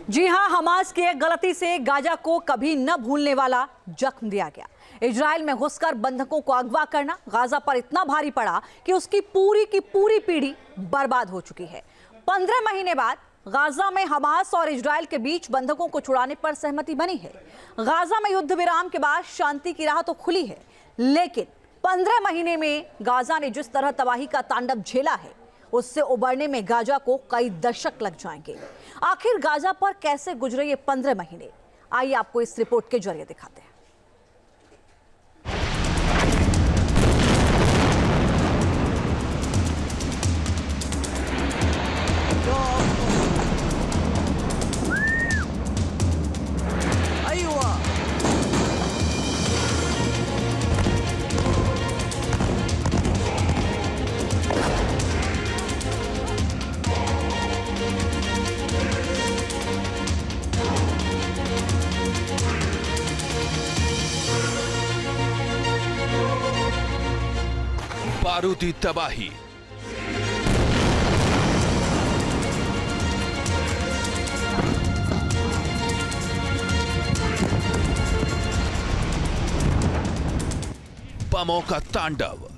जी हां, हमास की एक गलती से गाजा को कभी न भूलने वाला जख्म दिया गया। इजराइल में घुसकर बंधकों को अगवा करना गाजा पर इतना भारी पड़ा कि उसकी पूरी की पूरी पीढ़ी बर्बाद हो चुकी है। 15 महीने बाद गाजा में हमास और इजराइल के बीच बंधकों को छुड़ाने पर सहमति बनी है। गाजा में युद्ध विराम के बाद शांति की राह तो खुली है, लेकिन 15 महीने में गाजा ने जिस तरह तबाही का तांडव झेला है, उससे उबरने में गाजा को कई दशक लग जाएंगे। आखिर गाजा पर कैसे गुजरे ये 15 महीने, आइए आपको इस रिपोर्ट के जरिए दिखाते हैं। बारूदी तबाही, बमों का तांडव,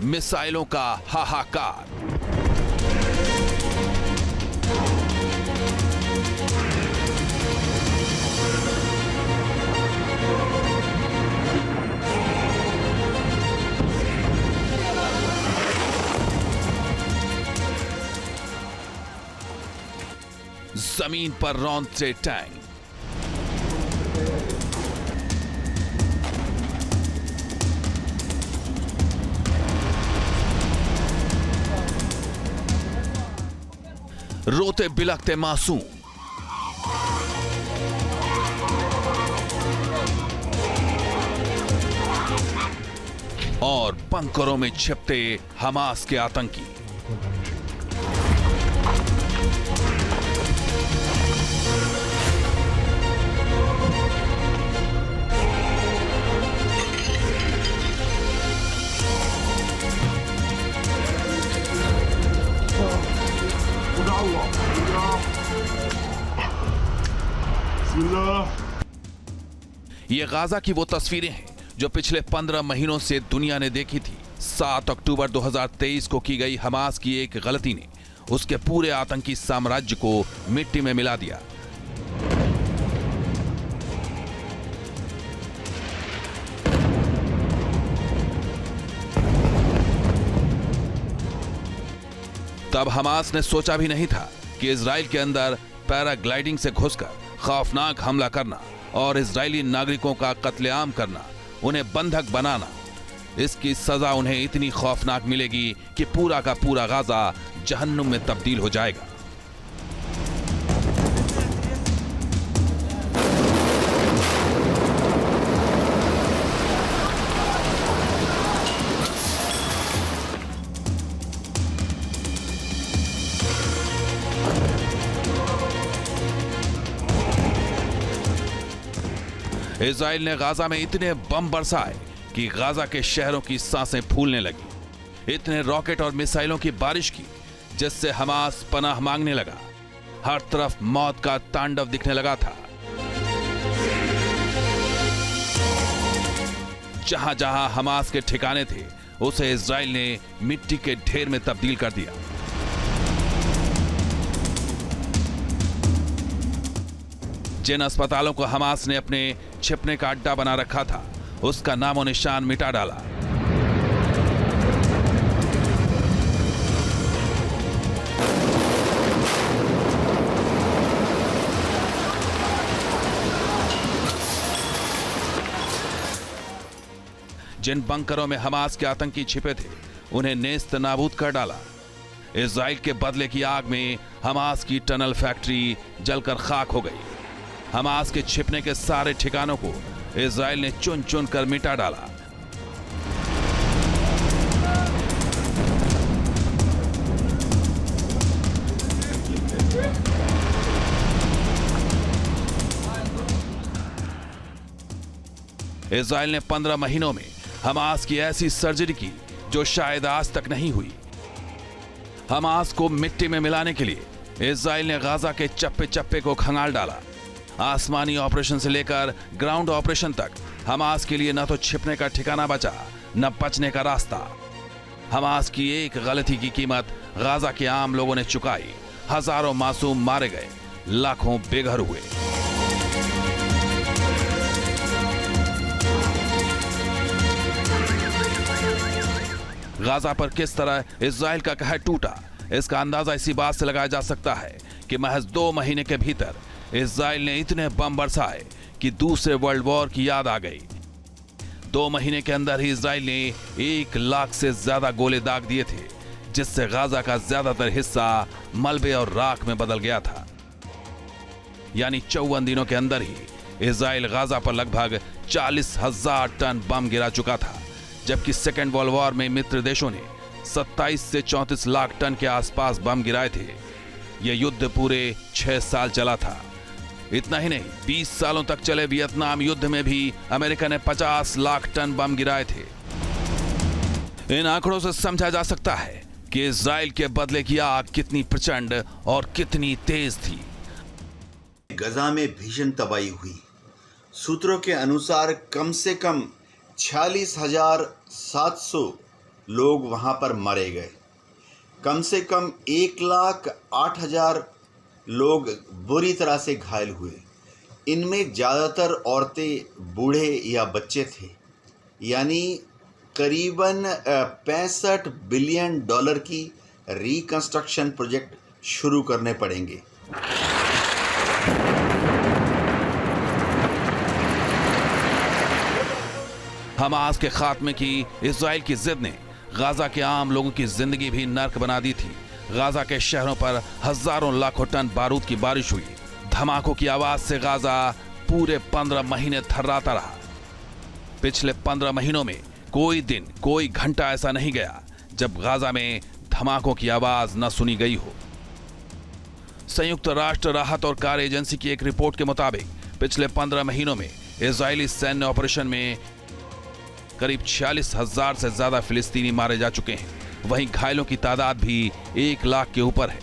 मिसाइलों का हाहाकार, जमीन पर रौंदते टैंक, रोते बिलखते मासूम, और बंकरों में छिपते हमास के आतंकी। ये गाजा की वो तस्वीरें हैं जो पिछले 15 महीनों से दुनिया ने देखी थी। 7 अक्टूबर 2023 को की गई हमास की एक गलती ने उसके पूरे आतंकी साम्राज्य को मिट्टी में मिला दिया। तब हमास ने सोचा भी नहीं था कि इजराइल के अंदर पैराग्लाइडिंग से घुसकर खौफनाक हमला करना और इजरायली नागरिकों का कत्लेआम करना, उन्हें बंधक बनाना, इसकी सजा उन्हें इतनी खौफनाक मिलेगी कि पूरा का पूरा गाजा जहन्नुम में तब्दील हो जाएगा। इजराइल ने गाजा में इतने बम बरसाए कि गाजा के शहरों की सांसें फूलने लगी। इतने रॉकेट और मिसाइलों की बारिश की जिससे हमास पनाह मांगने लगा। हर तरफ मौत का तांडव दिखने लगा था। जहां जहां हमास के ठिकाने थे, उसे इजराइल ने मिट्टी के ढेर में तब्दील कर दिया। जिन अस्पतालों को हमास ने अपने छिपने का अड्डा बना रखा था, उसका नामो निशान मिटा डाला। जिन बंकरों में हमास के आतंकी छिपे थे, उन्हें नेस्त नाबूद कर डाला। इजराइल के बदले की आग में हमास की टनल फैक्ट्री जलकर खाक हो गई। हमास के छिपने के सारे ठिकानों को इजराइल ने चुन चुन कर मिटा डाला। इजराइल ने 15 महीनों में हमास की ऐसी सर्जरी की जो शायद आज तक नहीं हुई। हमास को मिट्टी में मिलाने के लिए इजराइल ने गाजा के चप्पे चप्पे को खंगाल डाला। आसमानी ऑपरेशन से लेकर ग्राउंड ऑपरेशन तक हमास के लिए न तो छिपने का ठिकाना बचा, न बचने का रास्ता। हमास की एक गलती की कीमत गाजा के आम लोगों ने चुकाई। हजारों मासूम मारे गए, लाखों बेघर हुए। गाजा पर किस तरह इजराइल का कहर टूटा, इसका अंदाजा इसी बात से लगाया जा सकता है कि महज 2 महीने के भीतर इजराइल ने इतने बम बरसाए कि दूसरे वर्ल्ड वॉर की याद आ गई। 2 महीने के अंदर ही इजराइल ने 1 लाख से ज्यादा गोले दाग दिए थे, जिससे गाजा का ज्यादातर हिस्सा मलबे और राख में बदल गया था। यानी 54 दिनों के अंदर ही इजराइल गाजा पर लगभग 40,000 टन बम गिरा चुका था, जबकि सेकेंड वर्ल्ड वॉर में मित्र देशों ने 27 से 34 लाख टन के आसपास बम गिराए थे। यह युद्ध पूरे 6 साल चला था। इतना ही नहीं, 20 सालों तक चले वियतनाम युद्ध में भी अमेरिका ने 50 लाख टन बम गिराए थे। इन आंकड़ों से समझा जा सकता है कि इजराइल के बदले की आग कितनी प्रचंड और कितनी तेज थी। गजा में भीषण तबाही हुई। सूत्रों के अनुसार कम से कम 46,700 लोग वहां पर मारे गए। कम से कम 1,08,000 लोग बुरी तरह से घायल हुए। इनमें ज़्यादातर औरतें, बूढ़े या बच्चे थे। यानी करीबन $65 बिलियन की रिकंस्ट्रक्शन प्रोजेक्ट शुरू करने पड़ेंगे। हमास के खात्मे की इजराइल की जिद ने गाजा के आम लोगों की जिंदगी भी नर्क बना दी थी। गाजा के शहरों पर हजारों लाखों टन बारूद की बारिश हुई। धमाकों की आवाज से गाजा पूरे 15 महीने थर्राता रहा। पिछले 15 महीनों में कोई दिन, कोई घंटा ऐसा नहीं गया जब गाजा में धमाकों की आवाज न सुनी गई हो। संयुक्त राष्ट्र राहत और कार्य एजेंसी की एक रिपोर्ट के मुताबिक पिछले 15 महीनों में इजरायली सैन्य ऑपरेशन में करीब 46,000 से ज्यादा फिलिस्तीनी मारे जा चुके हैं। वहीं घायलों की तादाद भी 1 लाख के ऊपर है।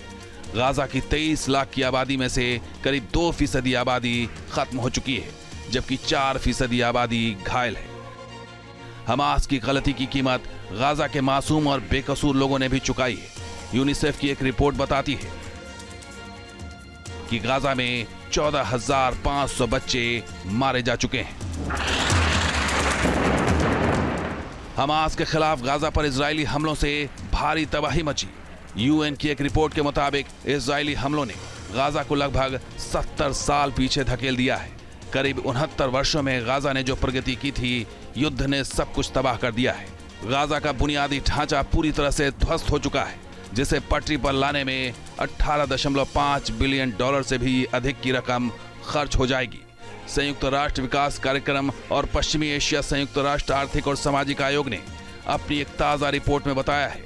गाजा की 23 लाख की आबादी में से करीब 2% आबादी खत्म हो चुकी है, जबकि 4% आबादी घायल है। हमास की गलती की कीमत गाजा के मासूम और बेकसूर लोगों ने भी चुकाई है। यूनिसेफ की एक रिपोर्ट बताती है कि गाजा में 14,500 बच्चे मारे जा चुके हैं। हमास के खिलाफ गाजा पर इजरायली हमलों से भारी तबाही मची। यूएन की एक रिपोर्ट के मुताबिक इजरायली हमलों ने गाजा को लगभग 70 साल पीछे धकेल दिया है। करीब 69 वर्षों में गाजा ने जो प्रगति की थी, युद्ध ने सब कुछ तबाह कर दिया है। गाजा का बुनियादी ढांचा पूरी तरह से ध्वस्त हो चुका है, जिसे पटरी पर लाने में $18.5 बिलियन से भी अधिक की रकम खर्च हो जाएगी। संयुक्त राष्ट्र विकास कार्यक्रम और पश्चिमी एशिया संयुक्त राष्ट्र आर्थिक और सामाजिक आयोग ने अपनी एक ताजा रिपोर्ट में बताया है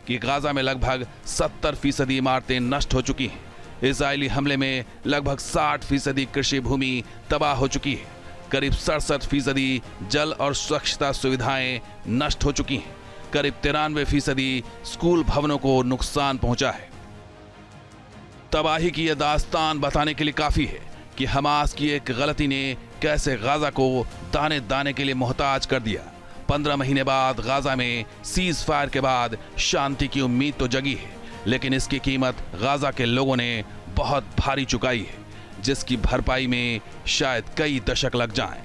कि गाजा में लगभग 70% इमारतें नष्ट हो चुकी हैं। इजरायली हमले में लगभग 60% कृषि भूमि तबाह हो चुकी है। करीब 67% जल और स्वच्छता सुविधाएं नष्ट हो चुकी हैं। करीब 93% स्कूल भवनों को नुकसान पहुंचा है। तबाही की यह दास्तान बताने के लिए काफी है कि हमास की एक गलती ने कैसे गाजा को दाने दाने के लिए मोहताज कर दिया। 15 महीने बाद गाजा में सीज फायर के बाद शांति की उम्मीद तो जगी है, लेकिन इसकी कीमत गाजा के लोगों ने बहुत भारी चुकाई है, जिसकी भरपाई में शायद कई दशक लग जाएं।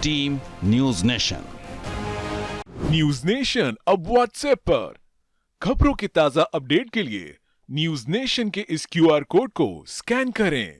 Team news nation. News nation अब व्हाट्सएप पर खबरों की ताजा अपडेट के लिए न्यूज नेशन के इस QR कोड को स्कैन करें।